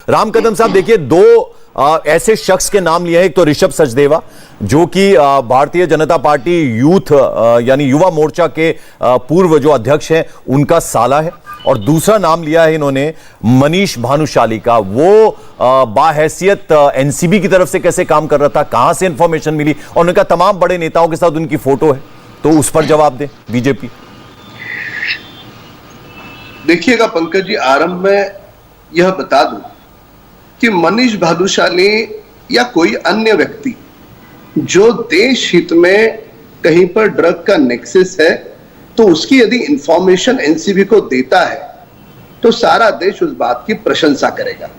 राम कदम साहब, देखिए दो ऐसे शख्स के नाम लिए हैं। एक तो ऋषभ सचदेवा, जो कि भारतीय जनता पार्टी यूथ यानी युवा मोर्चा के पूर्व जो अध्यक्ष हैं उनका साला है, और दूसरा नाम लिया है इन्होंने मनीष भानुशाली का। वो बाहैसियत एनसीबी की तरफ से कैसे काम कर रहा था, कहां से इंफॉर्मेशन मिली, और उनका तमाम बड़े नेताओं के साथ उनकी फोटो है, तो उस पर जवाब दें बीजेपी। देखिएगा पंकज जी, आरंभ में यह बता दूं कि मनीष भानुशाली या कोई अन्य व्यक्ति जो देश हित में कहीं पर ड्रग का नेक्सस है, तो उसकी यदि इंफॉर्मेशन एनसीबी को देता है तो सारा देश उस बात की प्रशंसा करेगा।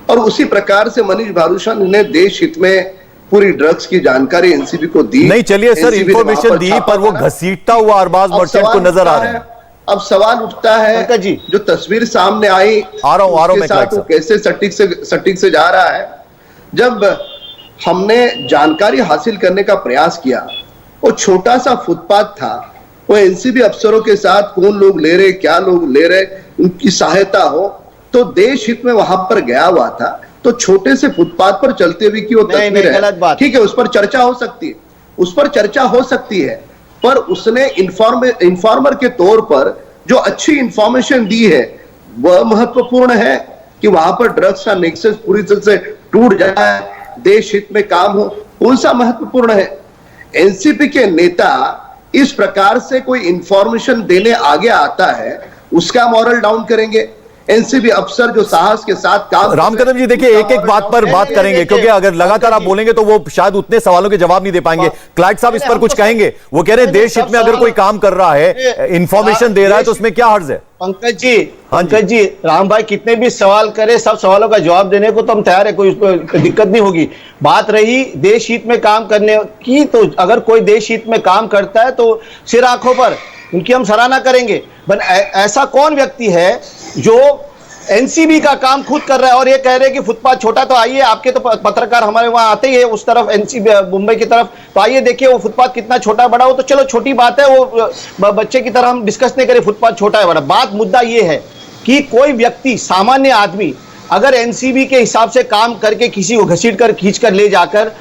और उसी प्रकार से मनीष भानुशाली ने देश हित में पूरी ड्रग्स की जानकारी एनसीबी को दी। नहीं चलिए सर, इंफॉर्मेशन दी, पर वो घसीटता हुआ अरबाज मर्चेंट को नजर आ रहा है। अब सवाल उठता है जी, जो तस्वीर सामने आई आ रहा हूं उसके साथ वो कैसे सटीक से जा रहा है। जब हमने जानकारी हासिल करने का प्रयास किया, वो छोटा सा फुटपाथ था, वो एनसीबी अफसरों के साथ कौन लोग ले रहे, क्या लोग ले रहे, उनकी सहायता हो, तो देश हित में वहां पर गया हुआ था। तो छोटे से फुटपाथ पर चलते हुए की वो तस्वीर है, ठीक है, उस पर चर्चा हो सकती है, उस पर चर्चा हो सकती है, पर उसने इंफॉर्मर के तौर पर जो अच्छी इंफॉर्मेशन दी है वह महत्वपूर्ण है कि वहां पर ड्रग्स का नेक्सस पूरी तरह से टूट जाए, देश हित में काम हो, कौन सा महत्वपूर्ण है। एनसीपी के नेता इस प्रकार से कोई इंफॉर्मेशन देने आगे आता है, उसका मॉरल डाउन करेंगे। एनसीबी अफसर जो साहस के साथ काम। राम कदम जी, देखिए एक एक बात पर बात करेंगे, क्योंकि अगर लगातार आप बोलेंगे तो वो शायद उतने सवालों के जवाब नहीं दे पाएंगे। क्लाइट साहब इस पर कुछ कहेंगे? वो कह रहे हैं देश हित में अगर कोई काम कर रहा है, इंफॉर्मेशन दे रहा है, तो उसमें क्या हर्ज है? पंकज जी, राम भाई कितने भी सवाल करे, सब सवालों का जवाब देने को तो हम तैयार है, कोई दिक्कत नहीं होगी। बात रही देश हित में काम करने की, तो अगर कोई देश हित में काम करता है तो सिर आंखों पर उनकी हम सराहना करेंगे। ऐसा कौन व्यक्ति है जो एनसीबी का काम खुद कर रहा है और ये कह रहे हैं कि फुटपाथ छोटा, तो आइए, आपके तो पत्रकार हमारे वहां आते ही है उस तरफ, एनसीबी मुंबई की तरफ, तो आइए देखिए वो फुटपाथ कितना छोटा बड़ा हो, तो चलो छोटी बात है, वो बच्चे की तरह हम डिस्कस नहीं करें फुटपाथ छोटा है बड़ा। बात मुद्दा ये है कि कोई व्यक्ति, सामान्य आदमी अगर एनसीबी के हिसाब से काम करके किसी को घसीट कर खींच कर ले जाकर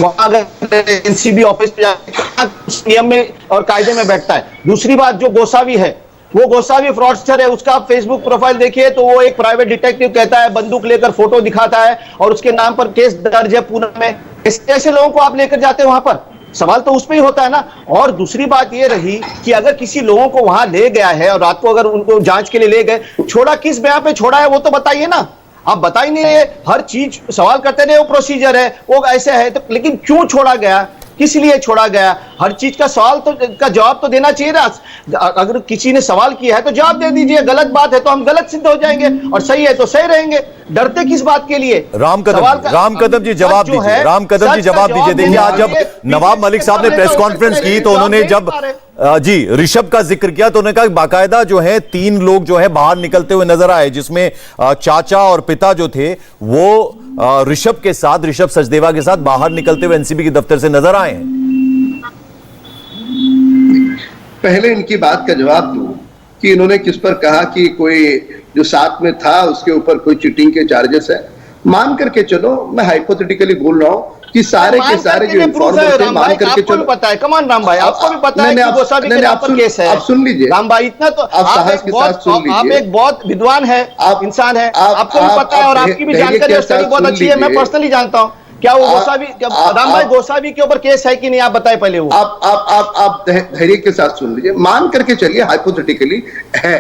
वहां अगर एनसीबी ऑफिस पे जाकर नियम में और कायदे में बैठता है। दूसरी बात, जो गोसावी है, वो गोसावी फ्रॉडस्टर है, उसका फेसबुक प्रोफाइल देखिए तो वो एक प्राइवेट डिटेक्टिव कहता है, बंदूक लेकर फोटो दिखाता है और उसके नाम पर केस दर्ज है पूना में। ऐसे लोगों को आप लेकर जाते हैं वहां पर, सवाल तो उस पर ही होता है ना। और दूसरी बात ये रही कि अगर किसी लोगों को वहां ले गया है और रात को अगर उनको जांच के लिए ले गए, छोड़ा किस बयान पे छोड़ा है वो तो बताइए ना। आप बता ही नहीं रहे, हर चीज सवाल करते रहे, वो प्रोसीजर है, वो ऐसे है, तो लेकिन क्यों छोड़ा गया, किस लिए छोड़ा गया, हर चीज का सवाल तो का जवाब तो देना चाहिए ना। अगर किसी ने सवाल किया है तो जवाब दे दीजिए, गलत बात है तो हम गलत सिद्ध हो जाएंगे और सही है तो सही रहेंगे, डरते किस बात के लिए। राम कदम जी जवाब दीजिए, राम कदम जी जवाब दीजिए। देखिए आज जब नवाब मलिक साहब ने प्रेस कॉन्फ्रेंस की तो उन्होंने जब जी ऋषभ का जिक्र किया तो उन्होंने कहा बाकायदा जो है 3 लोग जो है बाहर निकलते हुए नजर आए, जिसमें चाचा और पिता जो थे वो ऋषभ के साथ, ऋषभ सचदेवा के साथ बाहर निकलते हुए एनसीबी के दफ्तर से नजर आए हैं। पहले इनकी बात का जवाब दूं कि इन्होंने किस पर कहा कि कोई जो साथ में था उसके ऊपर कोई चीटिंग के चार्जेस है। मान करके चलो, मैं हाइपोथेटिकली बोल रहा हूं कि सारे के सारे जो इन्फॉर्मर थे, मान करके चलो, पता है, कमान राम भाई आपको भी पता है कि गोसावी के नाम पर केस है। आप सुन लीजिए राम भाई, इतना तो आप साहस के साथ सुन लीजिए, आप एक बहुत विद्वान है, आप इंसान है, आपको भी पता है और आपकी भी जानकारी और स्टडी बहुत अच्छी है, मैं पर्सनली जानता हूं। क्या वो गोसावी, राम भाई गोसावी के ऊपर केस है कि नहीं, आप बताएं पहले। वो आप धैर्य के साथ सुन लीजिए, मान करके चलिए हाइपोथेटिकली है,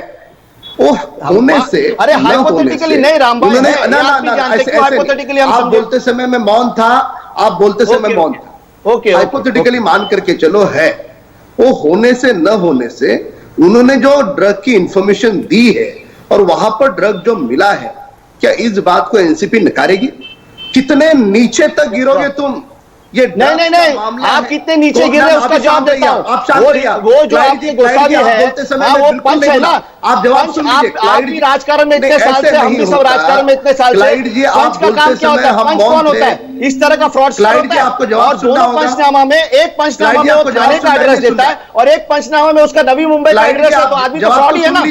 वो होने से, अरे हाइपोथेटिकली नहीं राम भाई, हाइपोथेटिकली आप बोलते समय मैं मौन था, आप बोलते समय मौन था, ओके, हाइपोथेटिकली मान करके चलो है, वो होने से न होने से उन्होंने जो ड्रग की इंफॉर्मेशन दी है और वहां पर ड्रग जो मिला है, क्या इस बात को एनसीपी नकारेगी? कितने नीचे तक गिरोगे तुम? ये नहीं, आप कितने नीचे गिर रहे हैं उसका जवाब देता हूं। वो जो आपके गोसावी है, वो पंच है ना, आप जवाब सुन लीजिए। आप भी राजकारण में इतने साल से, हम भी सब राजकारण में इतने साल से, पंच का काम क्या होता है, पंच कौन होता है? इस तरह का फ्रॉड होता है। और दोनों पंचनामा में, एक पंचनामा में वो थाने का एड्रेस देता है और एक पंचनामा में उसका नवी मुंबई का एड्रेस है, तो आदमी तो फ्रॉड ही है ना।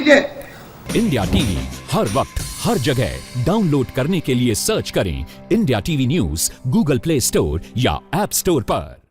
इंडिया टीवी हर वक्त हर जगह डाउनलोड करने के लिए सर्च करें India TV news Google play store या ऐप स्टोर पर।